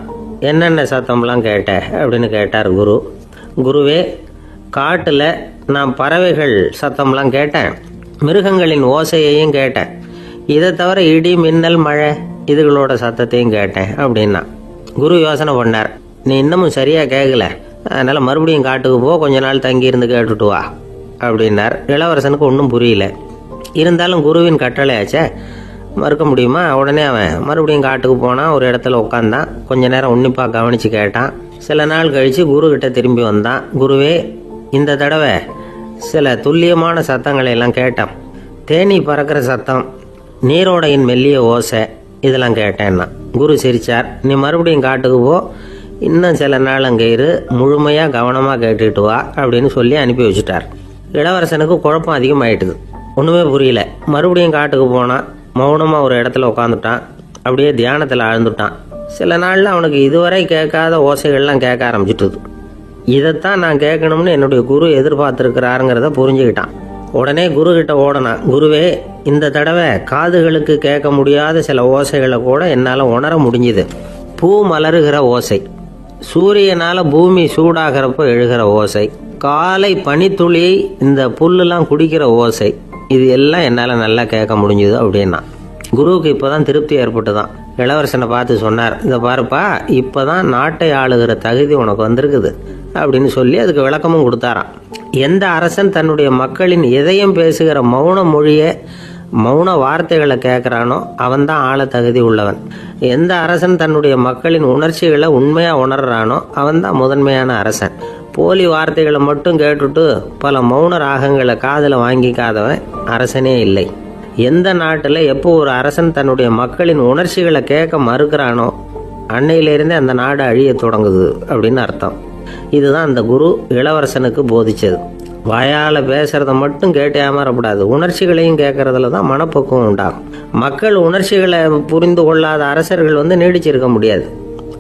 Speaker 1: என்னென்ன சத்தம்லாம் கேட்ட அப்படின்னு கேட்டார் குரு. குருவே, காட்டில் நான் பறவைகள் சத்தம்லாம் கேட்டேன், மிருகங்களின் ஓசையையும் கேட்டேன், இதை தவிர இடி மின்னல் மழை இதுகளோட சத்தத்தையும் கேட்டேன் அப்படின்னா. குரு யோசனை பண்ணார், நீ இன்னமும் சரியாக கேட்கல, அதனால் மறுபடியும் காட்டுக்கு போ, கொஞ்ச நாள் தங்கியிருந்து கேட்டுட்டு வா அப்படின்னார். இளவரசனுக்கு ஒன்றும் புரியல. இருந்தாலும் குருவின் கட்டளையாச்சே, மறுக்க முடியுமா? உடனே அவன் மறுபடியும் காட்டுக்கு போனான். ஒரு இடத்துல உட்காந்தான். கொஞ்ச நேரம் உன்னிப்பாக கவனித்து கேட்டான். சில நாள் கழித்து குருக்கிட்ட திரும்பி வந்தான். குருவே, இந்த தடவை சில துல்லியமான சத்தங்களை எல்லாம் கேட்டான். தேனி பறக்கிற சத்தம், நீரோடையின் மெல்லிய ஓசை, இதெல்லாம் கேட்டேன்னா. குரு சிரிச்சார். நீ மறுபடியும் காட்டுக்கு போ, இன்னும் சில நாள் அங்கே இரு, முழுமையாக கவனமாக கேட்டுக்கிட்டு வா அப்படின்னு சொல்லி அனுப்பி வச்சுட்டார். இளவரசனுக்கு குழப்பம் அதிகமாயிட்டுது. ஒன்றுமே புரியல. மறுபடியும் காட்டுக்கு போனான். மௌனமாக ஒரு இடத்துல உட்காந்துட்டான். அப்படியே தியானத்தில் ஆழ்ந்துட்டான். சில நாளில் அவனுக்கு இதுவரை கேட்காத ஓசைகள்லாம் கேட்க ஆரம்பிச்சிட்டுது. இதைத்தான் நான் கேட்கணும்னு என்னுடைய குரு எதிர்பார்த்துருக்கிறாருங்கிறத புரிஞ்சுக்கிட்டான். உடனே குரு கிட்ட ஓடனான். குருவே, இந்த தடவை காதுகளுக்கு கேட்க முடியாத சில ஓசைகளை கூட என்னால் உணர முடிஞ்சுது. பூ மலருகிற ஓசை, சூரியனால் பூமி சூடாகிறப்போ எழுகிற ஓசை, காலை பனித்துளி இந்த புல்லுலாம் குடிக்கிற ஓசை, இது எல்லாம் என்னால் நல்லா கேட்க முடிஞ்சுது அப்படின்னா. குருவுக்கு இப்போ தான் திருப்தி ஏற்பட்டு தான். இளவரசனை பார்த்து சொன்னார், இதை பாருப்பா, இப்போ தான் நாட்டை ஆளுகிற தகுதி உனக்கு வந்திருக்குது அப்படின்னு சொல்லி அதுக்கு விளக்கமும் கொடுத்தாராம். எந்த அரசன் தன்னுடைய மக்களின் இதயம் பேசுகிற மௌன மொழியை, மௌன வார்த்தைகளை கேட்குறானோ அவன்தான் ஆள தகுதி உள்ளவன். எந்த அரசன் தன்னுடைய மக்களின் உணர்ச்சிகளை உண்மையாக உணர்றானோ அவன்தான் முதன்மையான அரசன். போலி வார்த்தைகளை மட்டும் கேட்டுட்டு பல மௌன ராகங்களை காதில் வாங்கிக்காதவன் அரசனே இல்லை. எந்த நாட்டில் எப்போ ஒரு அரசன் தன்னுடைய மக்களின் உணர்ச்சிகளை கேட்க மறுக்கிறானோ அன்னையிலிருந்தே அந்த நாடு அழிய தொடங்குது அப்படின்னு அர்த்தம். இதுதான் அந்த குரு இளவரசனுக்கு போதிச்சது. வாயால் பேசுறத மட்டும் கேட்டு ஏமாறக்கூடாது, உணர்ச்சிகளையும் கேட்கறதுல தான் மனப்பக்குவம் உண்டாகும். மக்கள் உணர்ச்சிகளை புரிந்து கொள்ளாத அரசர்கள் நீடிச்சிருக்க முடியாது.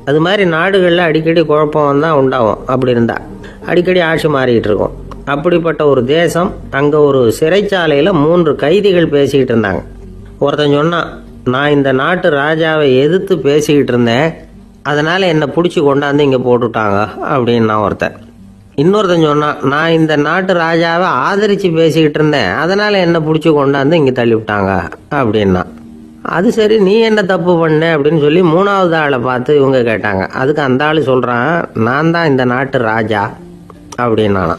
Speaker 1: அது மாதிரி நாடுகளில் அடிக்கடி குழப்பம் தான் உண்டாகும். அப்படி இருந்தால் அடிக்கடி ஆட்சி மாறிக்கிட்டு இருக்கும். அப்படிப்பட்ட ஒரு தேசம், அங்கே ஒரு சிறைச்சாலையில் 3 கைதிகள் பேசிக்கிட்டு இருந்தாங்க. ஒருத்தன் சொன்னான், நான் இந்த நாட்டு ராஜாவை எதிர்த்து பேசிக்கிட்டு இருந்தேன், அதனால் என்னை பிடிச்சி கொண்டாந்து இங்கே போட்டுட்டாங்க அப்படின்னா ஒருத்தன். இன்னொருத்தன் சொன்னான், நான் இந்த நாட்டு ராஜாவை ஆதரித்து பேசிக்கிட்டு இருந்தேன், அதனால் என்னை பிடிச்சி கொண்டாந்து இங்கே தள்ளிவிட்டாங்க அப்படின்னா. அது சரி, நீ என்ன தப்பு பண்ண அப்படின்னு சொல்லி 3வது ஆளை பார்த்து இவங்க கேட்டாங்க. அதுக்கு அந்த ஆள் சொல்கிறான், நான் தான் இந்த நாட்டு ராஜா அப்படின்னானா.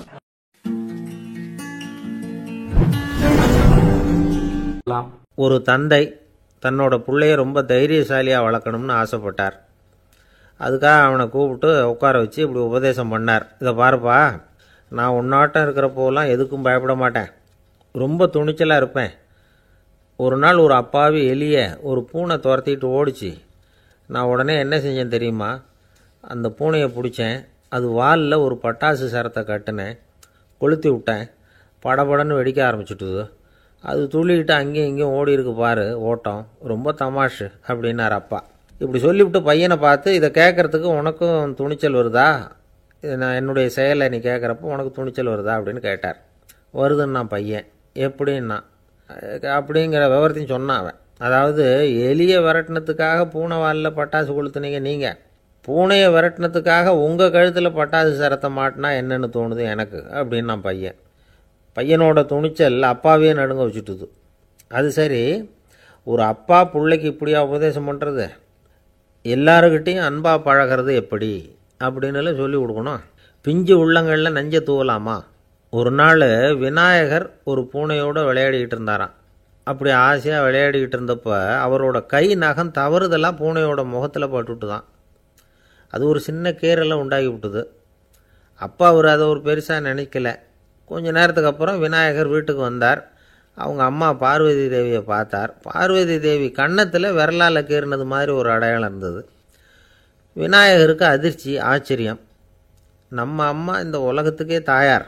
Speaker 1: ஒரு தந்தை தன்னோட பிள்ளைய ரொம்ப தைரியசாலியாக வளர்க்கணும்னு ஆசைப்பட்டார். அதுக்காக அவனை கூப்பிட்டு உட்கார வச்சு இப்படி உபதேசம் பண்ணார். இதை பாருப்பா, நான் உன்னாட்டம் இருக்கிறப்போலாம் எதுக்கும் பயப்பட மாட்டேன், ரொம்ப துணிச்சலாக இருப்பேன். ஒரு நாள் ஒரு அப்பாவி எலியை ஒரு பூனை துரத்திட்டு ஓடிச்சு. நான் உடனே என்ன செஞ்சேன் தெரியுமா? அந்த பூனையை பிடிச்சேன், அது வாலில் ஒரு பட்டாசு சரத்தை கட்டினேன், கொளுத்தி விட்டேன், படபடன்னு வெடிக்க ஆரம்பிச்சுட்டுது. அது துள்ளிக்கிட்டு அங்கேயும் இங்கேயும் ஓடி இருக்கு பாரு ஓட்டம், ரொம்ப தமாஷு அப்படின்னார் அப்பா. இப்படி சொல்லிவிட்டு பையனை பார்த்து, இதை கேட்குறதுக்கு உனக்கும் துணிச்சல் வருதா, நான் என்னுடைய செயலை நீ கேட்குறப்போ உனக்கு துணிச்சல் வருதா அப்படின்னு கேட்டார். வருதுன்னா பையன். எப்படின்னா அப்படிங்கிற விவரத்தையும் சொன்னான் அவன். அதாவது எலியை விரட்டினத்துக்காக பூனை வாலில் பட்டாசு கொளுத்துனீங்க நீங்கள், பூனையை விரட்டினத்துக்காக உங்கள் கழுத்தில் பட்டாசு சரத்தை மாட்டினா என்னென்னு தோணுது எனக்கு அப்படின்னா பையன். பையனோட துணிச்சல் அப்பாவையே நடுங்க வச்சுட்டுது. அது சரி, ஒரு அப்பா பிள்ளைக்கு இப்படியா உபதேசம் பண்ணுறது? எல்லாருக்கிட்டையும் அன்பாக பழகிறது எப்படி அப்படின்னு சொல்லி கொடுக்கணும். பிஞ்சு உள்ளங்களில் நஞ்சை தூவலாமா? ஒரு நாள் விநாயகர் ஒரு பூனையோடு விளையாடிக்கிட்டு இருந்தாராம். அப்படி ஆசையாக விளையாடிக்கிட்டு இருந்தப்போ அவரோட கை நகம் தவறுதெல்லாம் பூனையோட முகத்தில் பட்டுவிட்டு தான். அது ஒரு சின்ன கீரலை உண்டாகி விட்டுது. அப்பா அவர் அதை ஒரு பெருசாக நினைக்கல. கொஞ்ச நேரத்துக்கு அப்புறம் விநாயகர் வீட்டுக்கு வந்தார். அவங்க அம்மா பார்வதி தேவியை பார்த்தார். பார்வதி தேவி கன்னத்தில் விரலால் கீறினது மாதிரி ஒரு அடையாளம் இருந்தது. விநாயகருக்கு அதிர்ச்சி, ஆச்சரியம். நம்ம அம்மா இந்த உலகத்துக்கே தாயார்,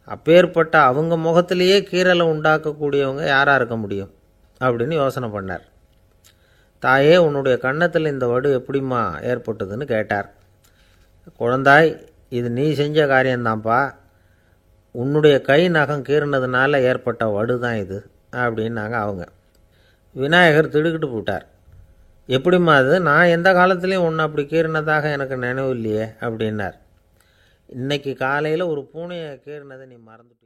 Speaker 1: அப்பேற்பட்ட அவங்க முகத்திலேயே கீரலை உண்டாக்கக்கூடியவங்க யாராக இருக்க முடியும் அப்படின்னு யோசனை பண்ணார். தாயே, உன்னுடைய கன்னத்தில் இந்த வடு எப்படிம்மா ஏற்பட்டதுன்னு கேட்டார். குழந்தாய், இது நீ செஞ்ச காரியம்தான்ப்பா, உன்னுடைய கை நகம் கீறினதுனால ஏற்பட்ட வடு தான் இது அப்படின்னாங்க அவங்க. விநாயகர் திடுக்கிட்டு போட்டார். எப்படிம்மா அது? நான் எந்த காலத்துலேயும் ஒன்று அப்படி கீறினதாக எனக்கு நினைவு இல்லையே அப்படின்னார். இன்னைக்கு காலையில் ஒரு பூனையை கீறினதை நீ மறந்துட்டு